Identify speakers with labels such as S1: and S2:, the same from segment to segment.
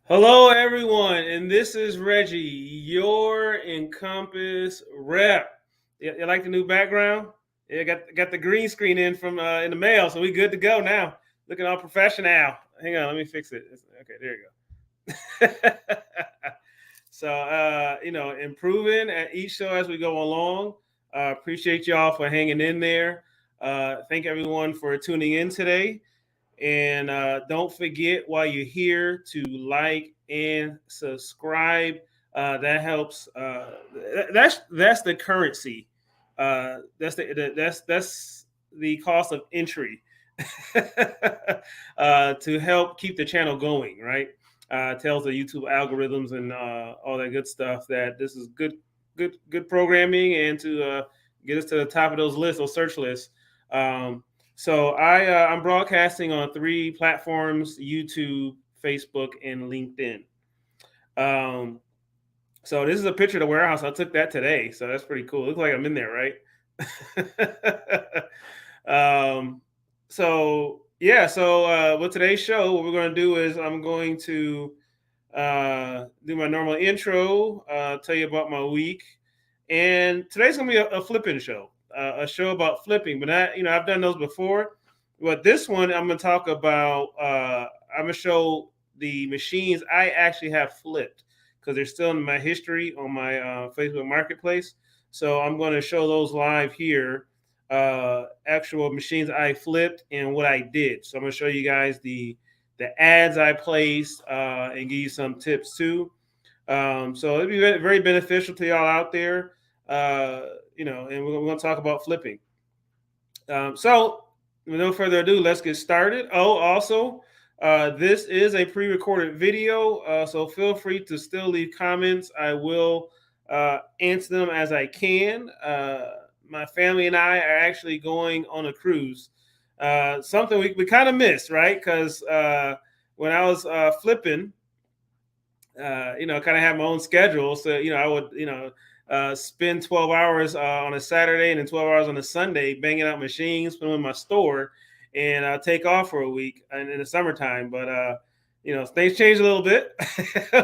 S1: Hello, everyone, and this is Reggie, your Encompass rep. You like the new background? Yeah, got the green screen in from in the mail, so we good to go now. Looking all professional. Hang on, let me fix it. Okay, there you go. Improving at each show as we go along. Appreciate y'all for hanging in there. Thank everyone for tuning in today. And don't forget while you're here to like and subscribe. That helps. That's the currency. That's the cost of entry to help keep the channel going. Right. Tells the YouTube algorithms and all that good stuff that this is good programming and to get us to the top of those lists, those search lists. I'm broadcasting on three platforms: YouTube, Facebook, and LinkedIn. Um, so this is a picture of the warehouse. I took that today, so that's pretty cool. Looks like I'm in there, right? um, with today's show, what we're going to do is I'm going to do my normal intro, tell you about my week, and today's going to be a flipping show, a show about flipping. But I've done those before. But this one, I'm going to talk about. I'm going to show the machines I actually have flipped because they're still in my history on my Facebook Marketplace. So I'm going to show those live here, actual machines I flipped and what I did. So I'm going to show you guys the ads I placed and give you some tips too. So it'd be very beneficial to y'all out there. And we're going to talk about flipping. So with no further ado, let's get started. Oh, also, this is a pre-recorded video, so feel free to still leave comments. I will answer them as I can. My family and I are actually going on a cruise. Something we kind of missed, right? Because when I was flipping, kind of have my own schedule. So, I would, spend 12 hours on a Saturday and then 12 hours on a Sunday banging out machines, putting them in my store, and take off for a week in the summertime. But, things changed a little bit.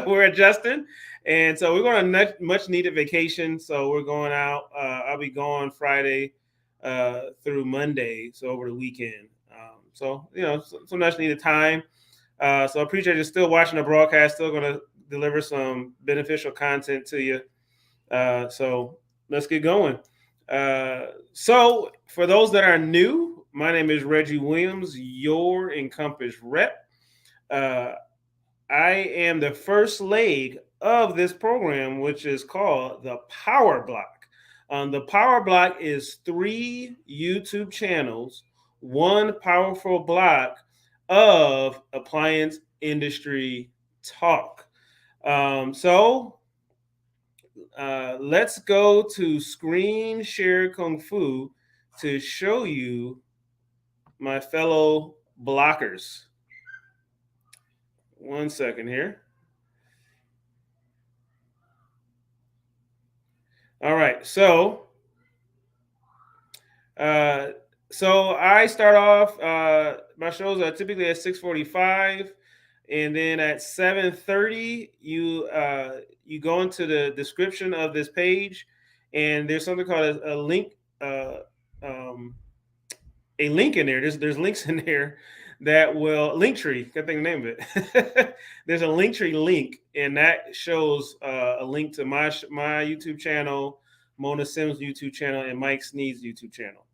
S1: We're adjusting. And so we're going on a much needed vacation. So we're going out. I'll be gone Friday through Monday. So over the weekend. Some much needed time. So I appreciate you still watching the broadcast, still going to deliver some beneficial content to you. So let's get going. So for those that are new, my name is Reggie Williams, your Encompass rep. I am the first leg of this program, which is called the Power Block. The Power Block is 3 YouTube channels, one powerful block of Appliance Industry Talk. Let's go to Screen Share Kung Fu to show you my fellow blockers. One second here. All right, so I start off. My shows are typically at 6:45, and then at 7:30, you go into the description of this page, and there's something called a link. A link in there. There's links in there that will Linktree. I think the name of it. There's a Linktree link, and that shows a link to my YouTube channel, Mona Sims YouTube channel, and Mike Sneed's YouTube channel.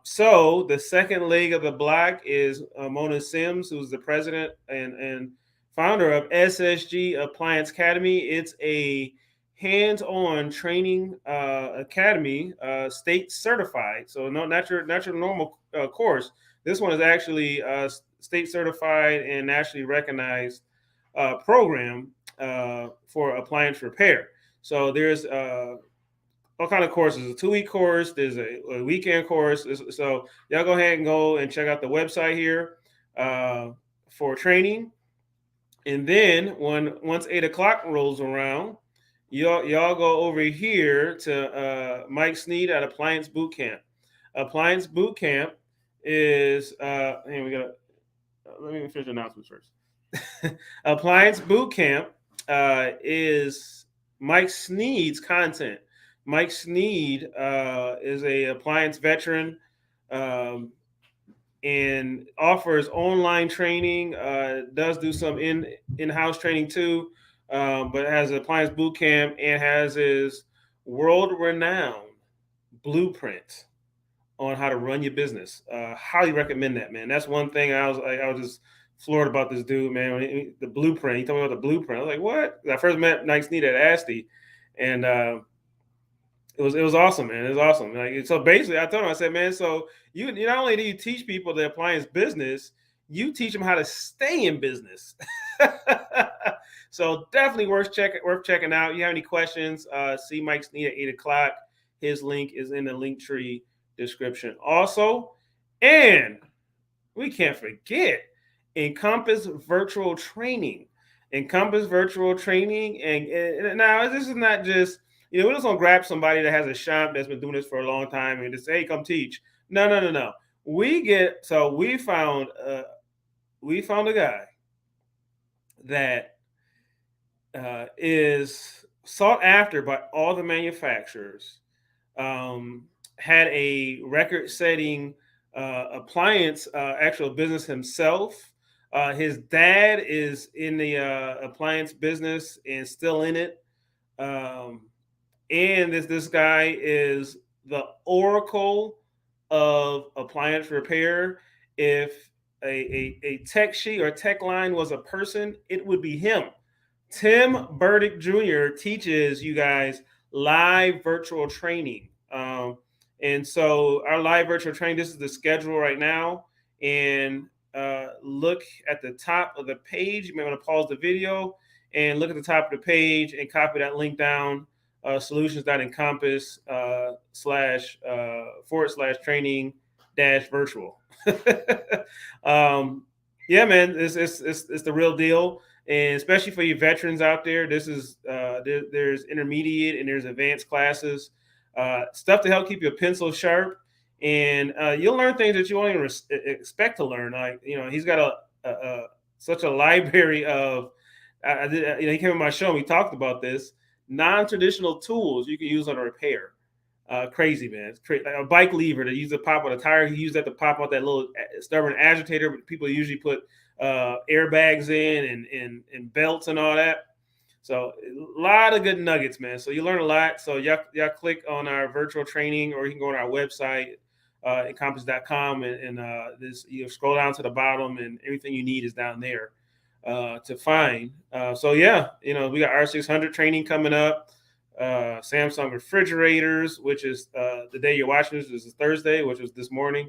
S1: So the second leg of the block is Mona Sims, who's the president and founder of SSG Appliance Academy. It's a hands-on training academy, state certified. So not your normal course. This one is actually state certified and nationally recognized program for appliance repair. So there's all kind of courses. A 2-week course. There's a weekend course. So y'all go ahead and go and check out the website here for training. And then once 8 o'clock rolls around, y'all go over here to Mike Sneed at Appliance Bootcamp. Appliance Bootcamp is let me finish the announcements first. Appliance Bootcamp is Mike Sneed's content. Mike Sneed is a appliance veteran, um, and offers online training. Does do some in-house training too, but has an appliance boot camp and has his world-renowned blueprint on how to run your business. Highly recommend that, man. That's one thing I was just floored about this dude, man. The blueprint. He told me about the blueprint. I was like, what? I first met Mike Sneed at ASTI, and it was awesome, man. It was awesome. Like, so basically, I told him, I said, man, so you not only do you teach people the appliance business, you teach them how to stay in business. So definitely worth checking out. You have any questions? See Mike Sneed at 8 o'clock. His link is in the link tree description. Also, and we can't forget Encompass Virtual Training. Encompass Virtual Training, and now this is not just, we just don't grab somebody that has a shop that's been doing this for a long time and just say, hey, come teach. No, no, no, no. We found a guy that is sought after by all the manufacturers. Had a record-setting appliance actual business himself. His dad is in the appliance business and still in it. Um, and this guy is the oracle of appliance repair. If a tech sheet or tech line was a person, it would be him. Tim Burdick Jr. teaches you guys live virtual training. And so our live virtual training, this is the schedule right now. And look at the top of the page. You may want to pause the video and look at the top of the page and copy that link down. Solutions.encompass slash / training dash virtual. Yeah, man, it's the real deal. And especially for you veterans out there, this is there's intermediate and there's advanced classes, stuff to help keep your pencil sharp, and you'll learn things that you won't even expect to learn. Like, he's got such a library of. He came on my show and we talked about this non-traditional tools you can use on a repair. Crazy, man. It's crazy. Like a bike lever to use to pop out a tire. He used that to pop out that little stubborn agitator. But people usually put airbags in and belts and all that. So a lot of good nuggets, man. So you learn a lot. So y'all click on our virtual training, or you can go on our website, encompass.com, and this, scroll down to the bottom, and everything you need is down there to find. So yeah, we got R600 training coming up. Samsung refrigerators, which is the day you're watching this is Thursday, which was this morning.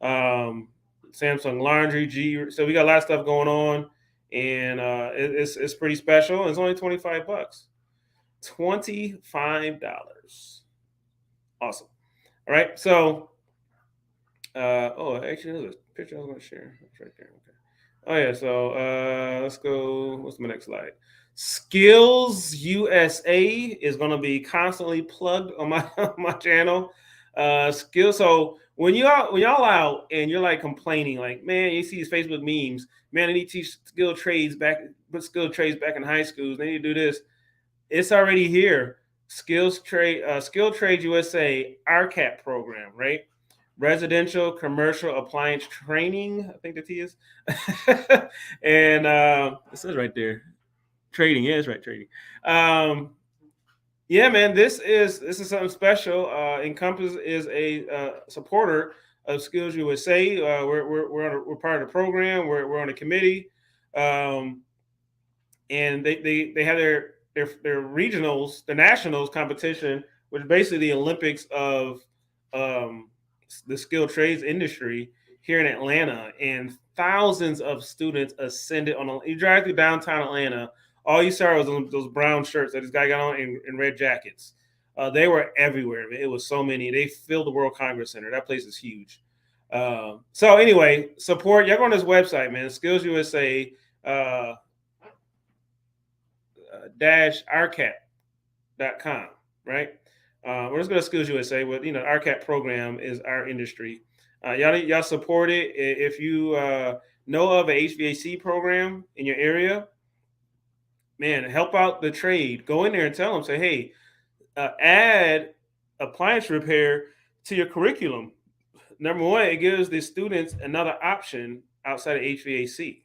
S1: Samsung laundry, so we got a lot of stuff going on, and it's pretty special. It's only $25. $25. Awesome. All right. So, actually, there's a picture I was going to share. It's right there. Okay. Oh yeah. So let's go. What's my next slide? Skills USA is going to be constantly plugged on my my channel. Skills. So when y'all out and you're like complaining, like, man, you see these Facebook memes, man, they need to teach skilled trades back in high schools. They need to do this. It's already here. Skilled Trade USA RCAP program, right? Residential Commercial Appliance Training, I think the T is. And it says right there. Trading, yeah, it's right, trading. Yeah, man, this is something special. Encompass is a supporter of Skills USA. We're part of the program. We're on a committee, and they have their regionals, the nationals competition, which is basically the Olympics of the skilled trades industry here in Atlanta, and thousands of students ascended you drive through downtown Atlanta. All you saw was those brown shirts that this guy got on in red jackets. They were everywhere. It was so many. They filled the World Congress Center. That place is huge. So anyway, support. Y'all go on this website, man. Skills USA -rcap.com, right? We're just going to Skills USA, but RCAP program is our industry. Y'all support it. If you know of a HVAC program in your area, man, help out the trade. Go in there and tell them, say, hey, add appliance repair to your curriculum. Number one, it gives the students another option outside of HVAC,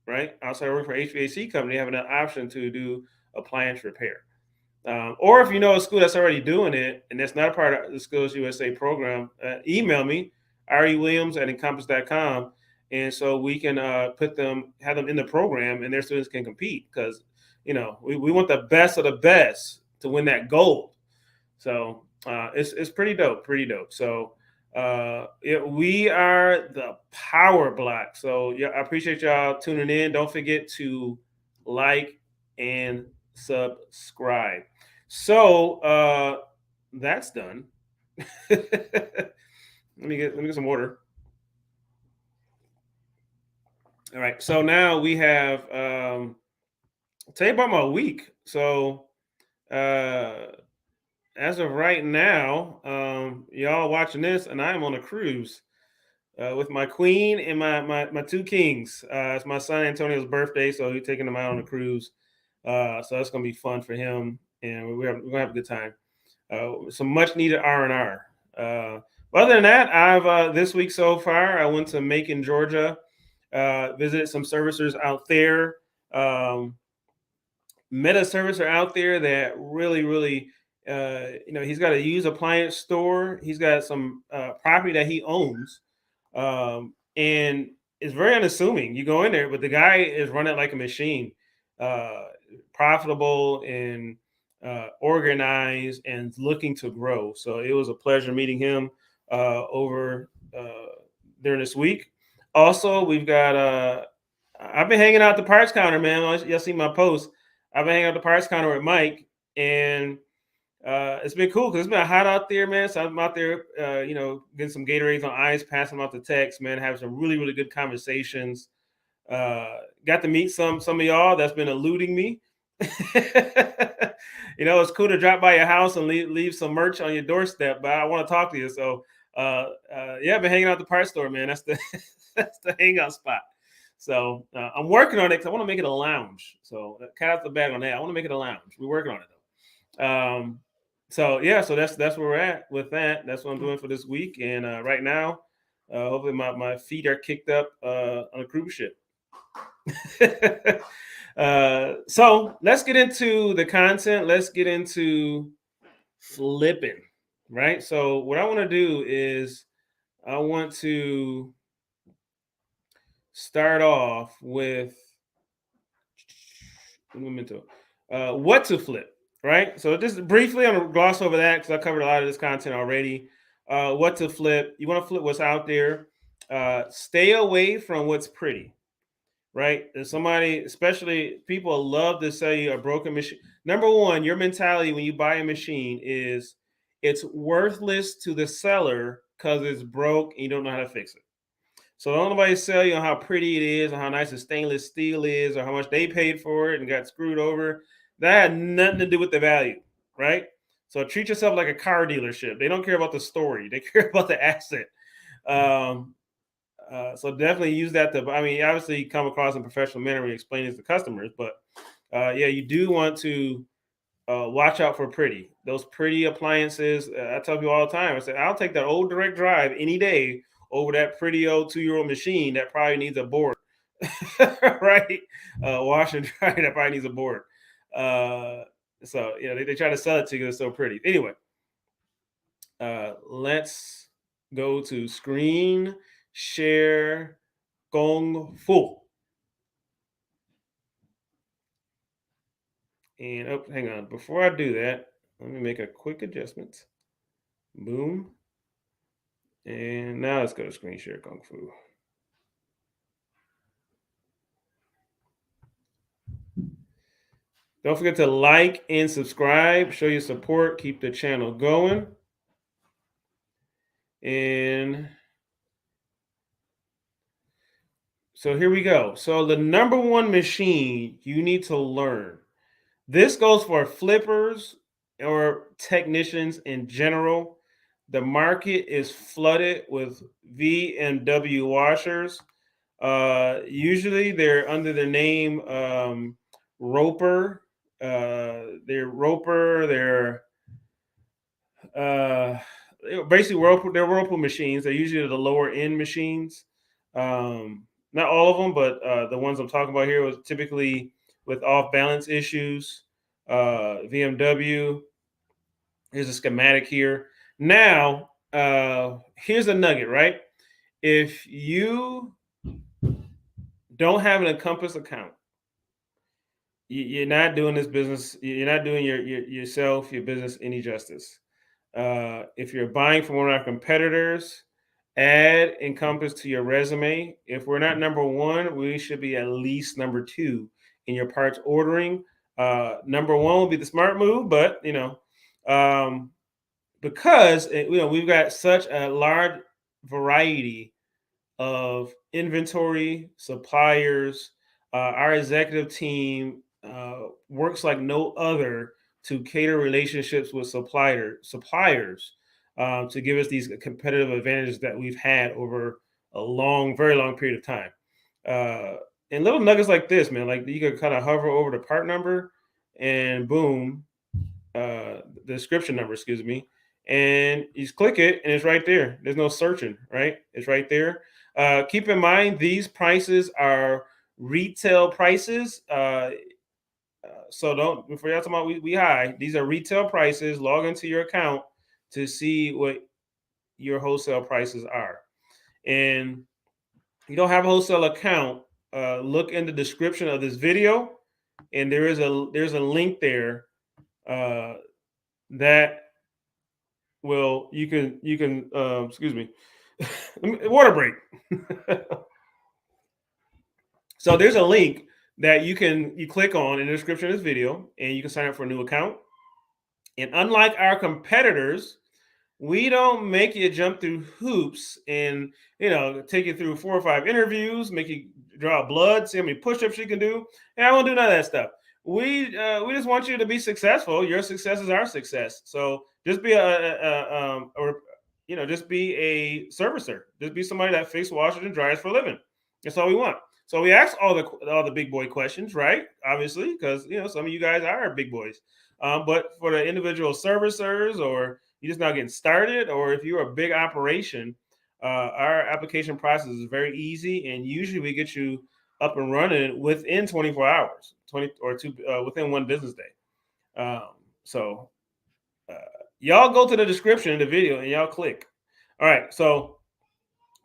S1: right? Outside of working for HVAC company, they have an option to do appliance repair. Or if you know a school that's already doing it and that's not a part of the Skills USA program, email me, rewilliams at encompass.com. And so we can have them in the program and their students can compete because, we want the best of the best to win that gold. So it's pretty dope, pretty dope. So we are the Power Block. So yeah, I appreciate y'all tuning in. Don't forget to like and subscribe. So that's done. let me get some water. All right. So now we have tell you about my week. So uh as of right now, y'all watching this, and I'm on a cruise with my queen and my two kings. It's my son Antonio's birthday, so he's taking him out on a cruise. So that's gonna be fun for him, and we're gonna have a good time. Some much needed R&R. But other than that, I've this week so far, I went to Macon, Georgia, visited some servicers out there. Met a servicer out there that really, he's got a Use Appliance Store. He's got some property that he owns, and it's very unassuming. You go in there, but the guy is running like a machine, uh, profitable and organized and looking to grow. So it was a pleasure meeting him over during this week. Also, we've got I've been hanging out at the parts counter, man. You'll see my post. I've been hanging out at the parts counter with Mike, and it's been cool because it's been hot out there, man. So I'm out there, getting some Gatorades on ice, passing them out to text, man, having some really good conversations. Got to meet some of y'all that's been eluding me. It's cool to drop by your house and leave some merch on your doorstep, but I want to talk to you. So, yeah, I've been hanging out at the parts store, man. That's the that's the hangout spot. So I'm working on it because I want to make it a lounge. So cat out the bag on that. I want to make it a lounge. We're working on it though. So yeah, so that's where we're at with that. That's what I'm doing for this week. And right now, hopefully my feet are kicked up on a cruise ship. So let's get into the content. Let's get into flipping, right? So what I want to do is I want to start off with what to flip, right? So just briefly, I'm gonna gloss over that because I covered a lot of this content already. What to flip? You want to flip what's out there. Stay away from what's pretty, right? There's somebody, especially people love to sell you a broken machine. Number one, your mentality when you buy a machine is it's worthless to the seller because it's broke and you don't know how to fix it. So don't nobody sell you on how pretty it is, or how nice the stainless steel is, or how much they paid for it and got screwed over. That had nothing to do with the value, right? So treat yourself like a car dealership. They don't care about the story; they care about the asset. Um, so definitely use that to. I mean, obviously, come across in a professional manner when you explain this to customers, but yeah, you do want to watch out for those pretty appliances. I tell people all the time. I say I'll take that old direct drive any day over that pretty old 2-year-old machine that probably needs a board, right? Wash and dry that probably needs a board. So they try to sell it to you because it's so pretty. Anyway, let's go to screen share Gong Fu. And hang on. Before I do that, let me make a quick adjustment. Boom. And now let's go to screen share Kung Fu. Don't forget to like and subscribe. Show your support. Keep the channel going. And so here we go. So the number one machine you need to learn. This goes for flippers or technicians in general. The market is flooded with V and W washers. Usually they're under the name Roper. They're Roper. Uh, basically Whirlpool. They're Whirlpool machines. They're usually the lower end machines. Not all of them, but the ones I'm talking about here was typically with off balance issues. VMW. Here's a schematic here. Now, here's a nugget, right? If you don't have an Encompass account, you're not doing this business. You're not doing yourself, your business any justice. If you're buying from one of our competitors, add Encompass to your resume. If we're not number one, we should be at least number two in your parts ordering. Number one will be the smart move, but um, because we've got such a large variety of inventory, suppliers. Our executive team works like no other to cater relationships with suppliers to give us these competitive advantages that we've had over a very long period of time. Uh, and little nuggets like this, man, like you can kind of hover over the part number and boom, the description number, excuse me, and you just click it and it's right there. There's no searching, right? It's right there. Keep in mind these prices are retail prices. So don't before y'all talking about we high. These are retail prices. Log into your account to see what your wholesale prices are. And if you don't have a wholesale account, look in the description of this video, and there's a link there uh, that well, you can excuse me, water break. So there's a link that you click on in the description of this video, and you can sign up for a new account. And unlike our competitors, we don't make you jump through hoops and take you through 4 or 5 interviews, make you draw blood, see how many push-ups you can do. And I won't do none of that stuff. We just want you to be successful. Your success is our success. So just be just be a servicer. Just be somebody that fixes washers and dryers for a living. That's all we want. So we ask all the big boy questions, right? Obviously, because some of you guys are big boys. But for the individual servicers, or you're just not getting started, or if you're a big operation, our application process is very easy, and usually we get you up and running within 24 hours, 20 or two within one business day. So uh, y'all go to the description of the video and y'all click. All right, so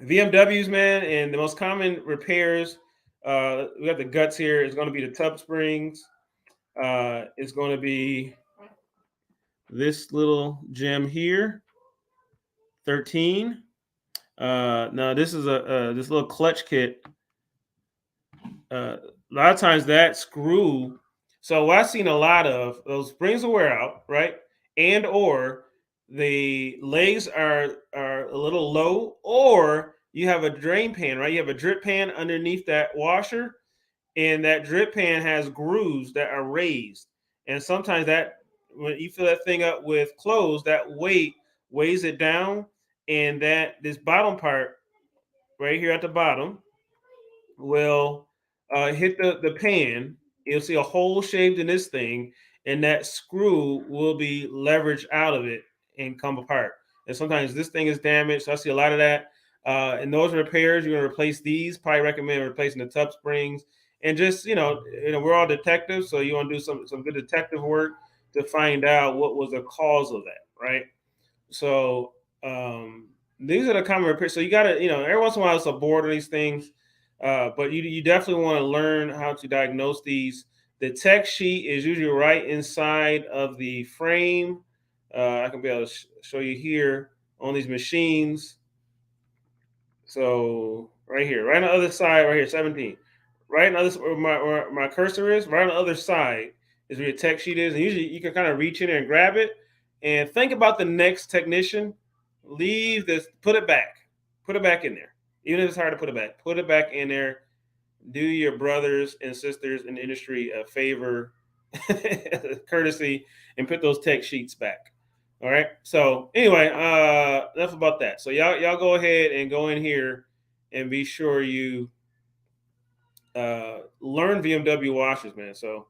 S1: VMWs, man, and the most common repairs. We got the guts here. It's going to be the tub springs. It's going to be this little gem here, 13. Now this is this little clutch kit. A lot of times that screw. So what I've seen a lot of those springs will wear out, right? And or the legs are a little low, or you have a drain pan, right? You have a drip pan underneath that washer, and that drip pan has grooves that are raised. And sometimes that when you fill that thing up with clothes, that weight weighs it down, and that this bottom part right here at the bottom will hit the pan. You'll see a hole shaved in this thing, and that screw will be leveraged out of it and come apart. And sometimes this thing is damaged. So I see a lot of that. And those repairs, you're gonna replace these. Probably recommend replacing the tub springs. And just we're all detectives, so you want to do some good detective work to find out what was the cause of that, right? So these are the common repairs. So you got to, every once in a while it's a board of these things, but you definitely want to learn how to diagnose these. The tech sheet is usually right inside of the frame. I can be able to show you here on these machines. So right here, right on the other side, right here, 17. Right on the other where my cursor is, right on the other side is where your tech sheet is. And usually you can kind of reach in there and grab it. And think about the next technician. Leave this, put it back. Put it back in there. Even if it's hard to put it back, put it back in there. Do your brothers and sisters in the industry a favor, courtesy, and put those tech sheets back. All right. So anyway, enough about that. So y'all go ahead and go in here and be sure you learn BMW washers, man. So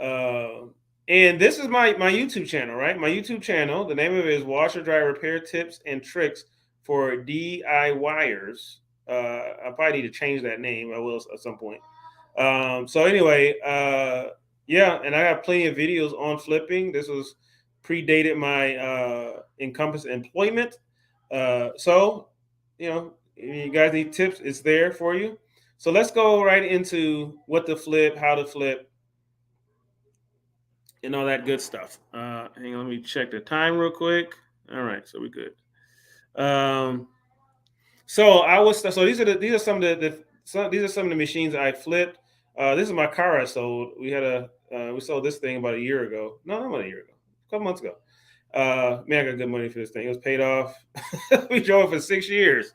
S1: uh, and this is my YouTube channel, right? My YouTube channel. The name of it is Washer Dryer Repair Tips and Tricks for DIYers. I probably need to change that name. I will at some point. So anyway, yeah, and I got plenty of videos on flipping. This was predated my Encompass employment. So if you guys need tips, it's there for you. So let's go right into what to flip, how to flip, and all that good stuff. Hang on, let me check the time real quick. All right, so we're good. Um, so I was so these are some of these are some of the machines I flipped. This is my car I sold. We sold this thing about a year ago. No, not about a year ago. A couple months ago. Man, I got good money for this thing. It was paid off. We drove it for 6 years,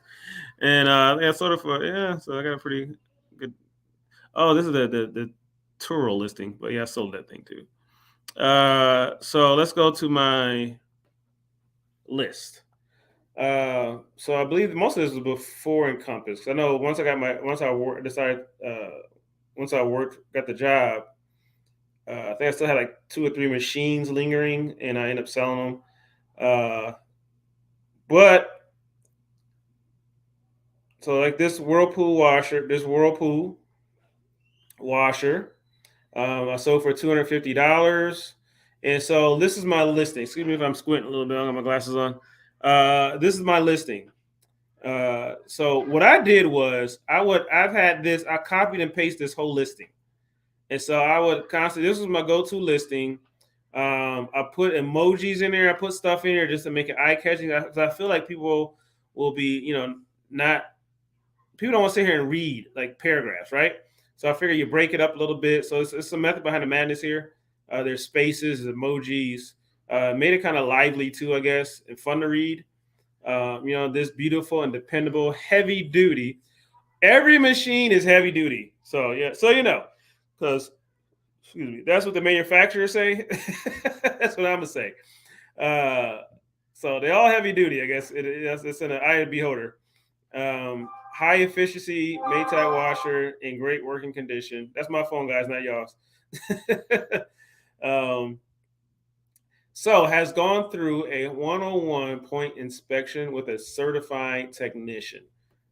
S1: and yeah, sort of for yeah. So I got a pretty good. Oh, this is the Turo listing, but yeah, I sold that thing too. So let's go to my list. So I believe most of this was before Encompass. I know once I decided once I worked got the job. I think I still had like 2 or 3 machines lingering, and I ended up selling them. But so like this Whirlpool washer, I sold for $250. And so this is my listing. Excuse me if I'm squinting a little bit. I got my glasses on. This is my listing. So what I did was I copied and pasted this whole listing. And so I would constantly, this was my go-to listing. I put emojis in there. I put stuff in there just to make it eye-catching. Because I feel like people will be, not people don't want to sit here and read like paragraphs, right? So I figure you break it up a little bit. So it's a method behind the madness here. There's spaces, emojis, made it kind of lively too, I guess, and fun to read. This beautiful and dependable heavy duty. Every machine is heavy duty. So yeah, so because excuse me, that's what the manufacturers say. That's what I'm gonna say. Uh, so they all heavy duty, I guess. It's in an eye of the beholder. High efficiency Maytag washer in great working condition. That's my phone, guys, not y'all's. um, so has gone through a 101 point inspection with a certified technician.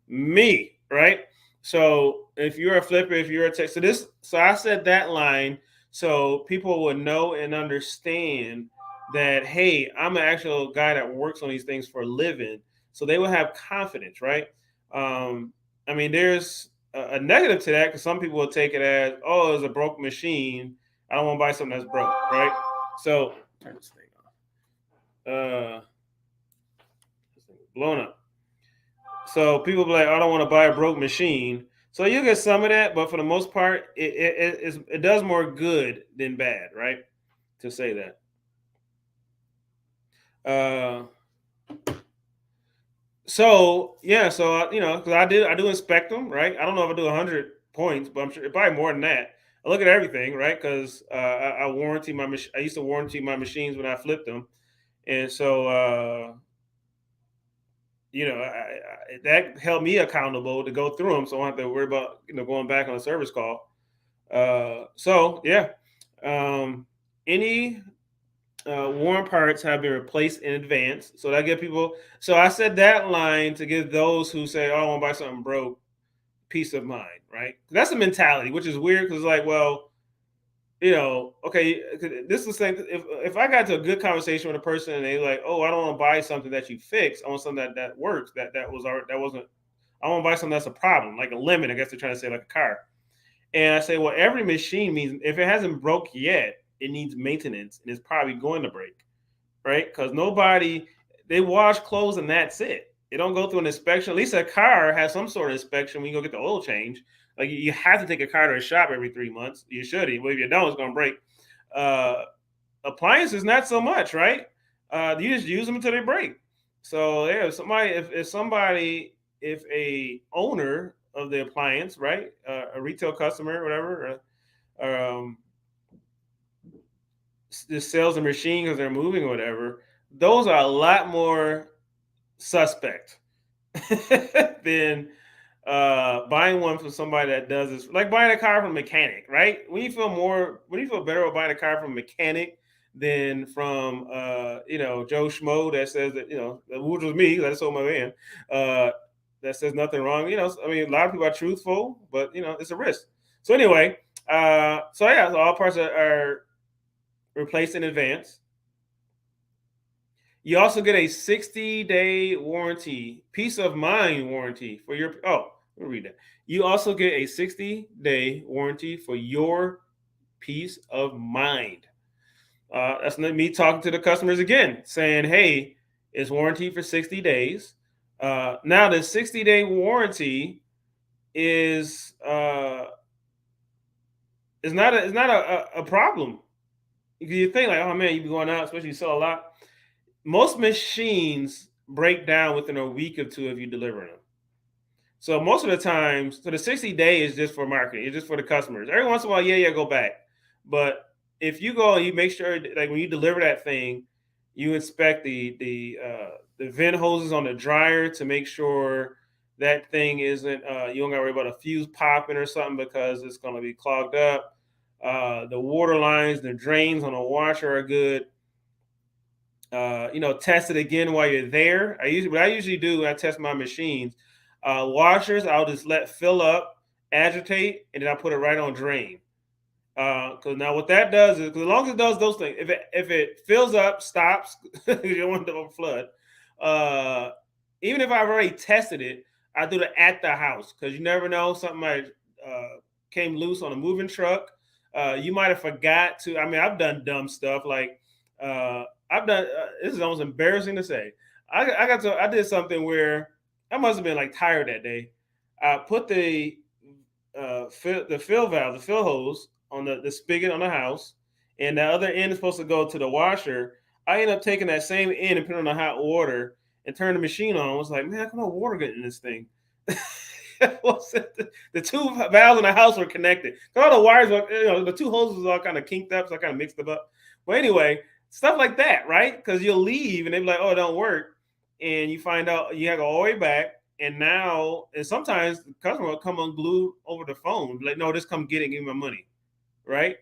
S1: Me, right? So if you're a flipper, if you're a tech, so I said that line so people would know and understand that hey, I'm an actual guy that works on these things for a living. So they will have confidence, right? Um, I mean, there's a negative to that because some people will take it as, oh, it's a broke machine. I don't want to buy something that's broke, right? So turn this thing off. This thing is blown up. So people be like, I don't want to buy a broke machine. So you get some of that, but for the most part, it does more good than bad, right? To say that. Uh, so yeah, so because I do inspect them, right? I don't know if I do 100 points, but I'm sure probably more than that. I look at everything, right? Because I warranty I used to warranty my machines when I flipped them, and so that held me accountable to go through them, so I don't have to worry about going back on a service call. So yeah, any worn parts have been replaced in advance, so that give people. So I said that line to give those who say, "Oh, I want to buy something broke," peace of mind, right? That's a mentality, which is weird because like, well, okay, this is the same. If I got to a good conversation with a person and they like, oh, I don't want to buy something that you fix. I want something that works. That wasn't. I want to buy something that's a problem, like a lemon. I guess they're trying to say like a car. And I say, well, every machine means if it hasn't broke yet, it needs maintenance and it's probably going to break, right? Because they wash clothes and that's it. They don't go through an inspection. At least a car has some sort of inspection when you go get the oil change. Like you have to take a car to a shop every 3 months. You should. Well, if you don't, it's going to break. Uh, Appliances, not so much, right? You just use them until they break. So yeah, if a owner of the appliance, right, a retail customer, whatever, just sells a machine because they're moving or whatever, those are a lot more suspect than buying one from somebody that does this, like buying a car from a mechanic, right? When you feel better about buying a car from a mechanic than from Joe Schmo that says that, which was me, that's sold my van, uh that says nothing wrong. I mean, a lot of people are truthful, but it's a risk. So anyway, so all parts are replaced in advance. You also get a 60-day warranty, peace of mind warranty for your. Oh, let me read that. You also get a 60-day warranty for your peace of mind. That's not me talking to the customers again, saying, "Hey, it's warranty for 60 days." Now, the 60-day warranty is is not a problem. You think like, oh man, you be going out, especially you sell a lot. Most machines break down within a week or two of you delivering them. So most of the times, so the 60 day is just for marketing, it's just for the customers. Every once in a while, yeah, go back. But if you go and you make sure, like when you deliver that thing, you inspect the vent hoses on the dryer to make sure that thing isn't you don't got to worry about a fuse popping or something because it's going to be clogged up. The water lines, the drains on the washer are good. Test it again while you're there. What I usually do when I test my machines, washers I'll just let fill up, agitate, and then I put it right on drain. Because now what that does is, 'cause as long as it does those things, if it fills up, stops, you don't want it to flood. Uh, Even if I've already tested it, I do it at the house because you never know, something might came loose on a moving truck. You might have forgot to. I mean, I've done dumb stuff like I've done. This is almost embarrassing to say. I did something where I must have been like tired that day. I put the fill valve, the fill hose on the spigot on the house, and the other end is supposed to go to the washer. I end up taking that same end and put it on the hot water and turn the machine on. I was like, man, how come no water getting in this thing? The two valves in the house were connected. All the wires were, the two hoses was all kind of kinked up, so I kind of mixed them up. But anyway, stuff like that, right? Because you'll leave and they'll be like, oh, it don't work. And you find out you have to go all the way back. And sometimes the customer will come unglued over the phone, like, no, just come get it, give me my money, right?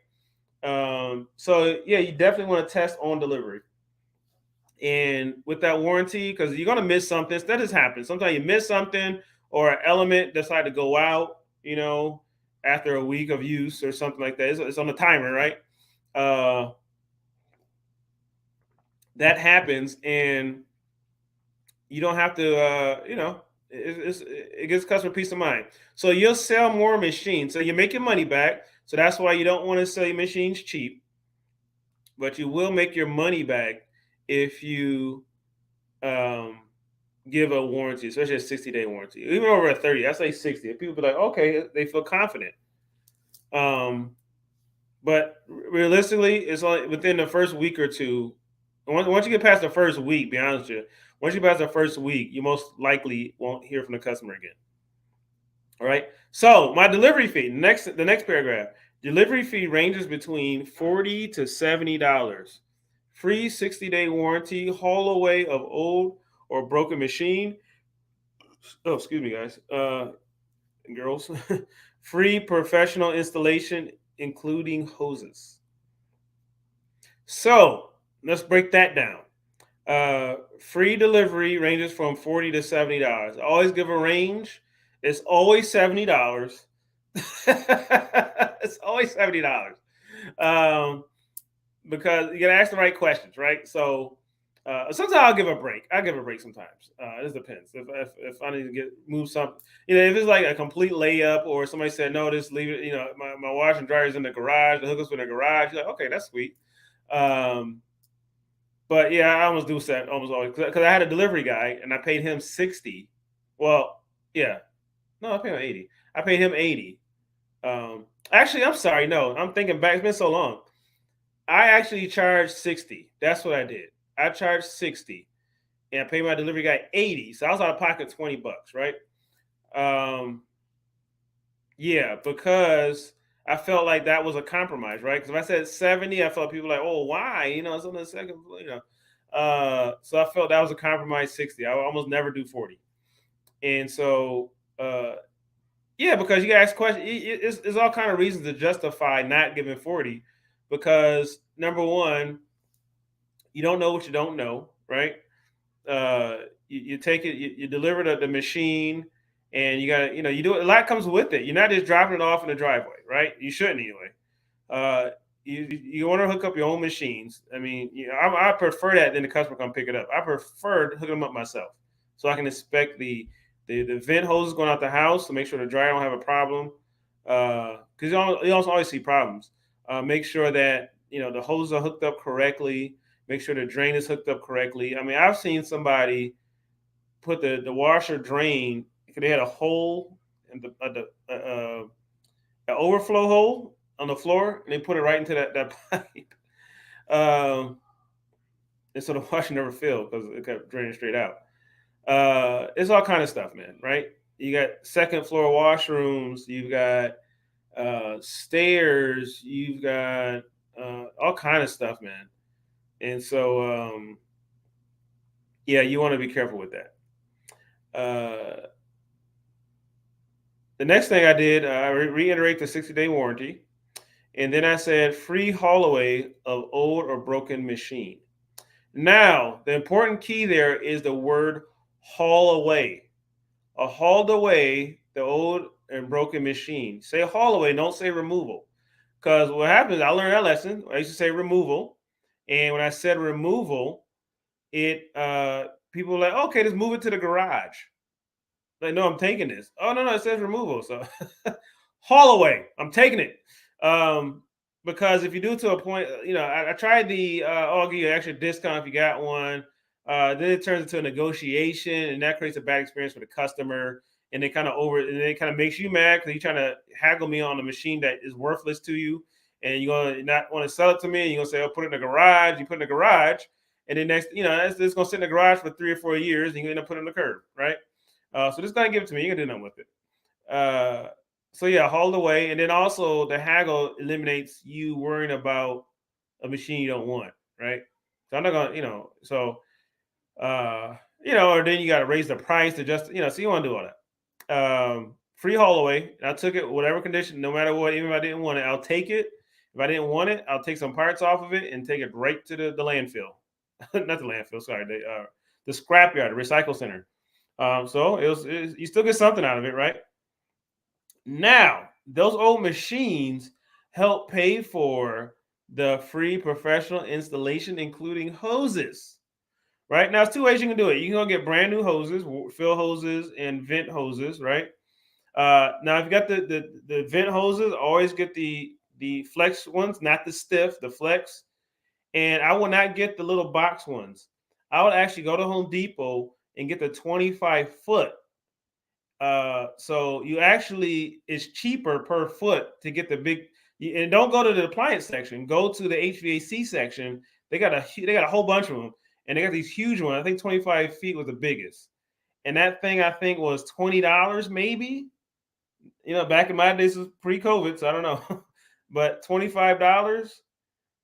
S1: So yeah, you definitely want to test on delivery. And with that warranty, because you're gonna miss something. That just happens. Sometimes you miss something, or an element decide to go out, after a week of use or something like that. It's on the timer, right? Uh, that happens, and you don't have to, it gives customer peace of mind. So you'll sell more machines. So you're making money back. So that's why you don't want to sell your machines cheap, but you will make your money back if you um, give a warranty, especially a 60-day warranty, even over a 30. I say 60. If people be like, okay, they feel confident. But realistically, it's only within the first week or two. Once you get past the first week, be honest with you, once you pass the first week, you most likely won't hear from the customer again. All right. So my delivery fee, the next paragraph, delivery fee ranges between $40 to $70. Free 60-day warranty, haul away of old or broken machine. Oh, excuse me, guys. Girls. Free professional installation, including hoses. So let's break that down. Free delivery ranges from $40 to $70. I always give a range. It's always $70. It's always $70. Um, because you gotta ask the right questions, right? So sometimes I'll give a break. I give a break sometimes. It just depends. If I need to move something, if it's like a complete layup, or somebody said no, just leave it. My washer and dryer is in the garage. The hookups in the garage. You're like, okay, that's sweet. But yeah, I almost do that almost always because I had a delivery guy and I paid him 60. Well, yeah, no, I paid him 80. I paid him 80. Actually, I'm sorry. No, I'm thinking back. It's been so long. I actually charged 60. That's what I did. I charged 60 and I paid my delivery guy 80. So I was out of pocket $20, right? Yeah, because I felt like that was a compromise, right? Because if I said 70, I felt people like, oh, why? It's on the second floor. So I felt that was a compromise 60. I almost never do 40. And so Yeah, because you ask questions. It's all kind of reasons to justify not giving 40, because number one, you don't know what you don't know, right? You take it, you deliver the machine, and you got, you do it. A lot comes with it. You're not just dropping it off in the driveway, right? You shouldn't anyway. Uh, you want to hook up your own machines. I mean, I prefer that than the customer come pick it up. I prefer hooking them up myself, so I can inspect the vent hoses going out the house to make sure the dryer don't have a problem. Because you also always see problems. Make sure that the hoses are hooked up correctly. Make sure the drain is hooked up correctly. I mean, I've seen somebody put the washer drain. They had a hole in the overflow hole on the floor, and they put it right into that pipe. Um, and so the washer never filled because it kept draining straight out. It's all kind of stuff, man. Right? You got second floor washrooms. You've got stairs. You've got all kind of stuff, man. And so, yeah, you want to be careful with that. Uh, the next thing I did, I reiterate the 60-day warranty. And then I said free haul away of old or broken machine. Now, the important key there is the word haul away. A hauled away the old and broken machine. Say haul away, don't say removal. Because what happens, I learned that lesson. I used to say removal. And when I said removal, it people were like, okay, just move it to the garage. Like, no, I'm taking this. Oh no, it says removal. So haul away. I'm taking it. Um, because if you do it to a point, I tried the I'll give you an extra discount if you got one. Then it turns into a negotiation, and that creates a bad experience for the customer. And it kind of makes you mad because you're trying to haggle me on a machine that is worthless to you, and you're gonna not want to sell it to me. And you're gonna say, "Oh, put it in the garage." You put it in the garage, and then next, it's gonna sit in the garage for 3 or 4 years, and you end up putting it in the curb, right? So just gonna give it to me. You can do nothing with it. Uh, so yeah, haul away, and then also the haggle eliminates you worrying about a machine you don't want, right? So I'm not gonna, or then you got to raise the price to just, so you want to do all that. Free haul away. I took it, whatever condition, no matter what, even if I didn't want it, I'll take it. If I didn't want it, I'll take some parts off of it and take it right to the landfill. Not the landfill, sorry, the scrapyard, the recycle center. So you still get something out of it, right? Now, those old machines help pay for the free professional installation, including hoses. Right now, it's two ways you can do it. You can go get brand new hoses, fill hoses, and vent hoses. Right now, if you got the vent hoses, always get the flex ones, not the stiff, the flex. And I will not get the little box ones. I would actually go to Home Depot and get the 25 foot. So you actually, it's cheaper per foot to get the big. And don't go to the appliance section. Go to the HVAC section. They got a whole bunch of them, and they got these huge ones. I think 25 feet was the biggest, and that thing I think was $20 maybe. Back in my days, was pre-COVID, so I don't know, but $25,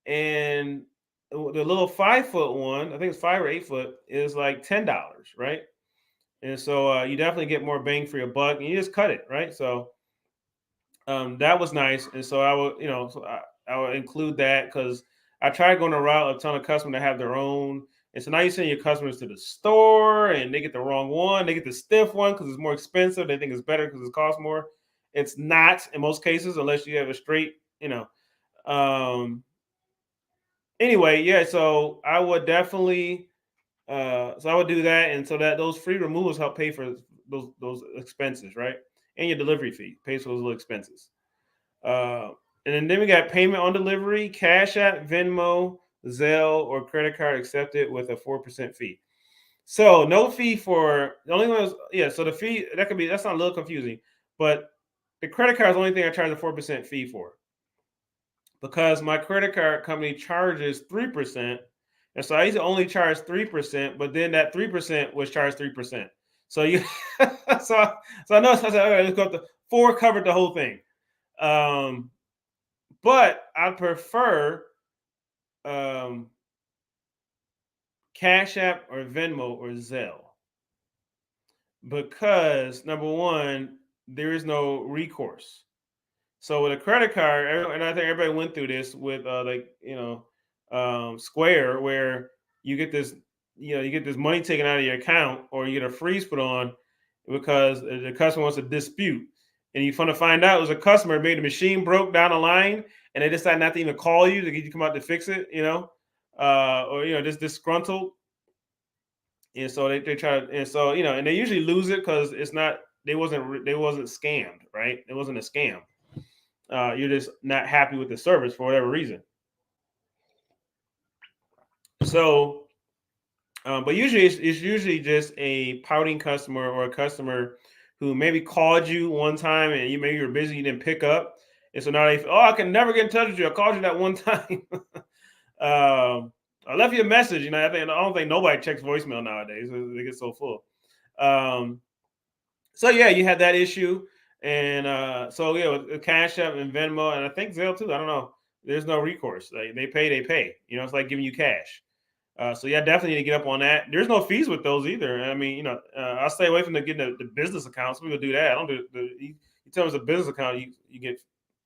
S1: and the little 5 foot one, I think it's 5 or 8 foot, is like $10, right? And so you definitely get more bang for your buck, and you just cut it, right? So that was nice, and so I would include that because I tried going around a ton of customers that have their own, and so now you send your customers to the store, and they get the wrong one. They get the stiff one because it's more expensive. They think it's better because it costs more. It's not in most cases, unless you have a straight, Um, anyway, yeah. So I would definitely so I would do that, and so that those free removals help pay for those expenses, right? And your delivery fee pays for those little expenses. Uh, and then we got payment on delivery, Cash App, Venmo, Zelle, or credit card accepted with a 4% fee. So no fee for the only one is, yeah. So the fee that's not a little confusing, but the credit card is the only thing I charge a 4% fee for, because my credit card company charges 3%. And so I used to only charge 3%, but then that 3% was charged 3%. So you so I know, so I said, okay, let's go up to four, covered the whole thing. Um, but I prefer um Cash App or Venmo or Zelle, because number one, there is no recourse. So with a credit card, and I think everybody went through this with Square, where you get this, you get this money taken out of your account, or you get a freeze put on because the customer wants to dispute, and you find out it was a customer, maybe the machine broke down the line, and they decide not to even call you to get you come out to fix it, or just disgruntled, and so they try to, and so and they usually lose it because it's not they wasn't scammed, right? It wasn't a scam. You're just not happy with the service for whatever reason. So, but usually it's usually just a pouting customer, or a customer who maybe called you one time and maybe you were busy, you didn't pick up, and so now I can never get in touch with you. I called you that one time. I left you a message. I don't think nobody checks voicemail nowadays. They get so full. So yeah, you had that issue, and so yeah, with Cash App and Venmo, and I think Zelle too. I don't know. There's no recourse. They pay, they pay. It's like giving you cash. So yeah, definitely need to get up on that. There's no fees with those either. I mean, I'll stay away from getting the business accounts. Some people do that. I don't do you tell us a business account, you get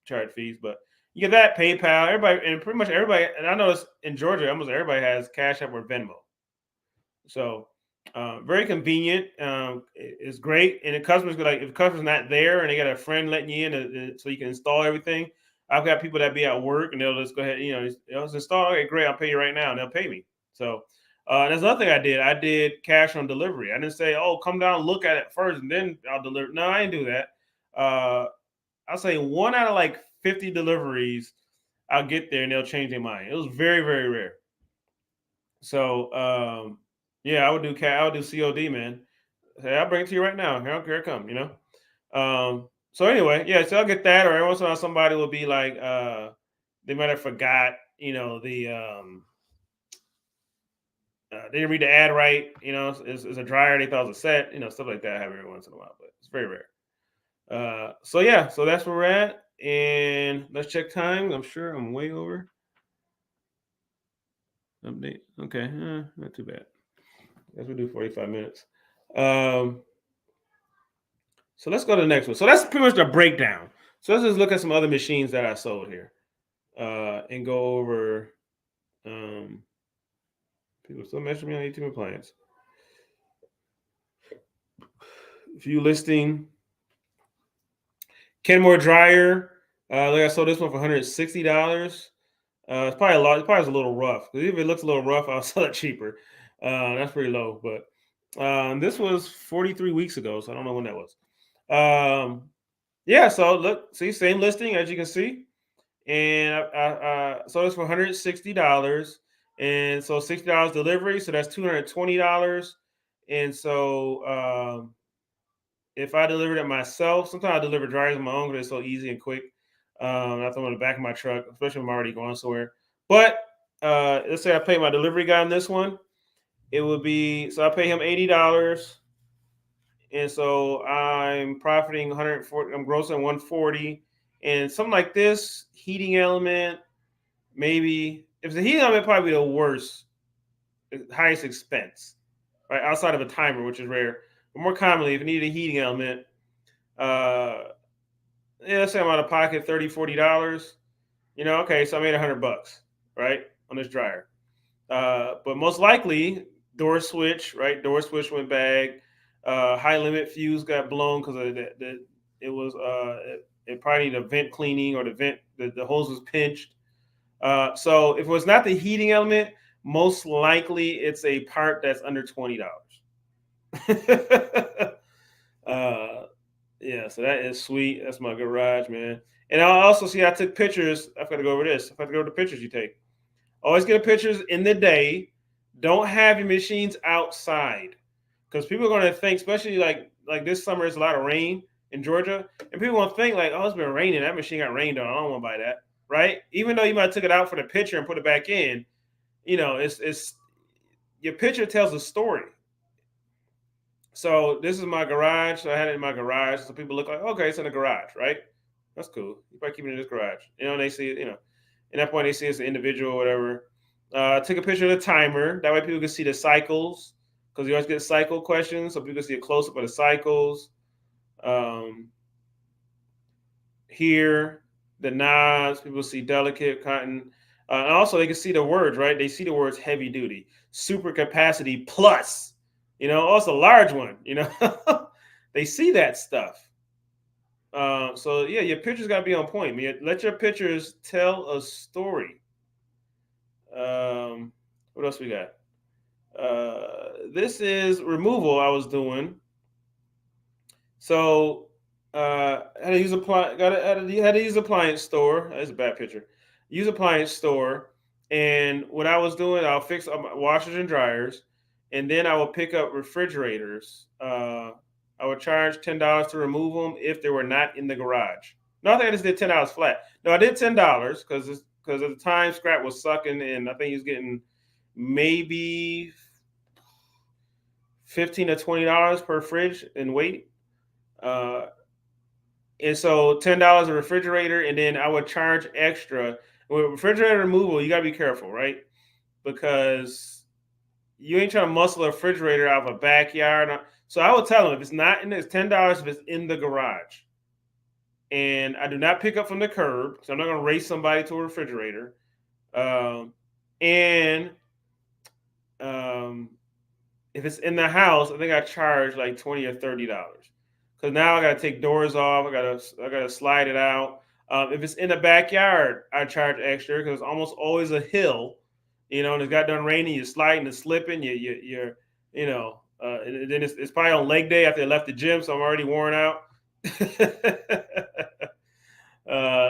S1: charged fees, but you get that PayPal. Everybody, and pretty much everybody, and I notice in Georgia, almost everybody has Cash App or Venmo. So very convenient. It's great, and the customers like, if the customer's not there and they got a friend letting you in, so you can install everything. I've got people that be at work and they'll just go ahead, they'll just install. Okay, great, I'll pay you right now, and they'll pay me. So that's another thing I did. I did cash on delivery. I didn't say, "Oh, come down and look at it first, and then I'll deliver." No, I didn't do that. I'll say 1 out of like 50 deliveries, I'll get there and they'll change their mind. It was very, very rare. So yeah, I would do COD, man. Say, I'll bring it to you right now. Here it come. So anyway, yeah, so I'll get that, or every once in a while somebody will be like, they might have forgot, they didn't read the ad right. It's a dryer. They thought it was a set. Stuff like that I have every once in a while, but it's very rare. So yeah, so that's where we're at, and let's check time. I'm sure I'm way over. Update. Okay, not too bad. I guess we do 45 minutes. So let's go to the next one. So that's pretty much the breakdown. So let's just look at some other machines that I sold here, and go over. People still messaging me on ATM Appliance. View listing. Kenmore dryer. Like I sold this one for $160. It's probably a lot. It probably is a little rough. If it looks a little rough, I'll sell it cheaper. That's pretty low. But this was 43 weeks ago, so I don't know when that was. Yeah. So look, see, same listing as you can see, and I sold this for $160, and so $60 delivery, so that's $220. And so if I delivered it myself, sometimes I deliver dryers on my own because it's so easy and quick. I throw them in the back of my truck, especially when I'm already going somewhere. But let's say I pay my delivery guy on this one. It would be, so I pay him $80, and so I'm profiting 140. I'm grossing 140, and something like this heating element, maybe if the heating element, probably the worst, highest expense, right, outside of a timer, which is rare. But more commonly, if you need a heating element, yeah, let's say I'm out of pocket $30-$40. Okay, so I made $100, right, on this dryer. But most likely, door switch, right? Door switch went bag. High limit fuse got blown because it was it probably needed a vent cleaning, or the hose was pinched. So if it was not the heating element, most likely it's a part that's under $20. Yeah, so that is sweet. That's my garage, man. And I also see I took pictures. I've got to go over this. I've got to go over the pictures you take. Always get pictures in the day. Don't have your machines outside, because people are going to think, especially like this summer, it's a lot of rain in Georgia, and people want to think like, oh, it's been raining. That machine got rained on. I don't want to buy that, right? Even though you might have took it out for the picture and put it back in, it's your picture tells a story. So this is my garage. So I had it in my garage. So people look like, okay, it's in the garage, right? That's cool. You probably keep it in this garage. And they see it, at that point they see it's an individual or whatever. Take a picture of the timer. That way people can see the cycles, because you always get cycle questions. So people can see a close-up of the cycles. here, the knobs. People see delicate cotton. And also, they can see the words, right? They see the words heavy duty, super capacity plus. Also large one. They see that stuff. So yeah, your pictures got to be on point. Let your pictures tell a story. What else we got? This is removal I was doing. So had to use had to use Appliance Store. That's a bad picture. Use Appliance Store, and what I was doing, I'll fix up my washers and dryers, and then I will pick up refrigerators. I would charge $10 to remove them if they were not in the garage. No, I think I just did $10 flat. No, I did $10 because at the time scrap was sucking, and I think he was getting maybe $15 to $20 per fridge in weight. Uh, and so $10 a refrigerator, and then I would charge extra. With refrigerator removal, you gotta be careful, right? Because you ain't trying to muscle a refrigerator out of a backyard. So I would tell them if it's not in there, it's $10 if it's in the garage. And I do not pick up from the curb, so I'm not gonna race somebody to a refrigerator. And if it's in the house, I think I charge like $20 or $30 because now I got to take doors off. I gotta slide it out. If it's in the backyard, I charge extra because it's almost always a hill. And it got done raining, you're sliding and slipping. And then it's probably on leg day after I left the gym, so I'm already worn out.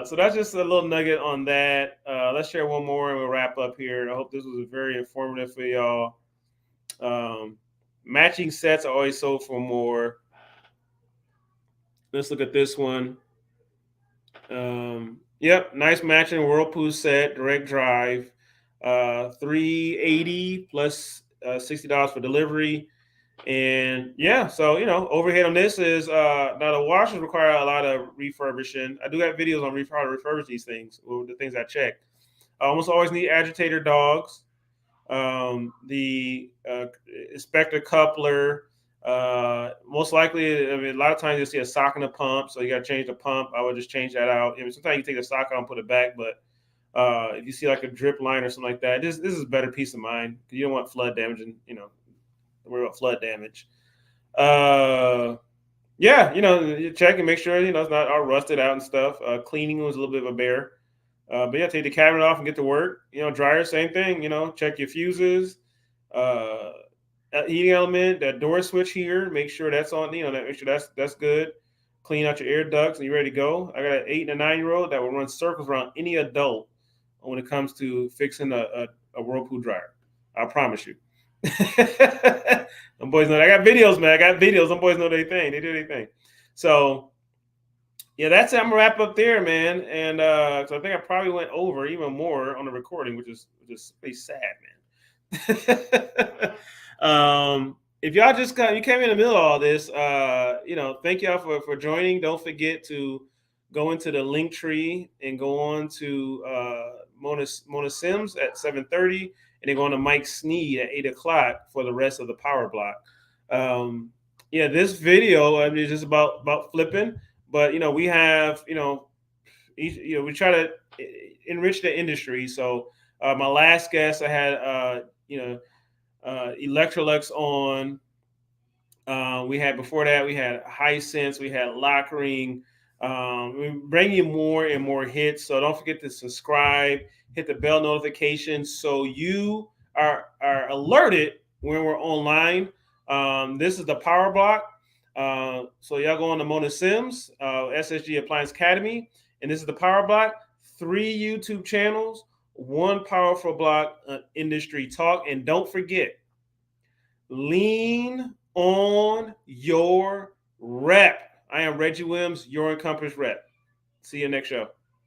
S1: So that's just a little nugget on that. Let's share one more and we'll wrap up here. I hope this was very informative for y'all. Matching sets are always sold for more. Let's look at this one. Yep, nice matching Whirlpool set, direct drive, $380 plus $60 for delivery. And yeah, so overhead on this is now the washers require a lot of refurbishing. I do have videos on how to refurbish these things, the things I checked. I almost always need agitator dogs. The inspector coupler. Most likely, a lot of times you'll see a sock in the pump, so you got to change the pump. I would just change that out. Sometimes you take the sock out and put it back, but if you see like a drip line or something like that, this is a better peace of mind because you don't want flood damage and don't worry about flood damage. Yeah, you check and make sure it's not all rusted out and stuff. Cleaning was a little bit of a bear. But yeah, take the cabinet off and get to work. Dryer, same thing. Check your fuses, heating element, that door switch here. Make sure that's on. Make sure that's good. Clean out your air ducts and you're ready to go. I got an 8 and a 9-year-old that will run circles around any adult when it comes to fixing a Whirlpool dryer. I promise you. Them boys know. I got videos, man. I got videos. Them boys know their thing. They do their thing. So. Yeah, that's it. I'm gonna wrap up there, man. And so I think I probably went over even more on the recording, which is pretty sad, man. If y'all you came in the middle of all this, thank y'all for joining. Don't forget to go into the link tree and go on to Mona Sims at 7:30, and then go on to Mike Sneed at 8:00 for the rest of the power block. This video is just about flipping. But we have we try to enrich the industry. So my last guest, I had Electrolux on. We had before that we had Hisense, we had Lockring. We bring you more and more hits. So don't forget to subscribe, hit the bell notification so you are alerted when we're online. This is the Power Block. So y'all go on to Mona Sims, SSG Appliance Academy, and this is the Power Block. 3 YouTube channels, 1 powerful block, Industry Talk, and don't forget, lean on your rep. I am Reggie Williams, your Encompass rep. See you next show.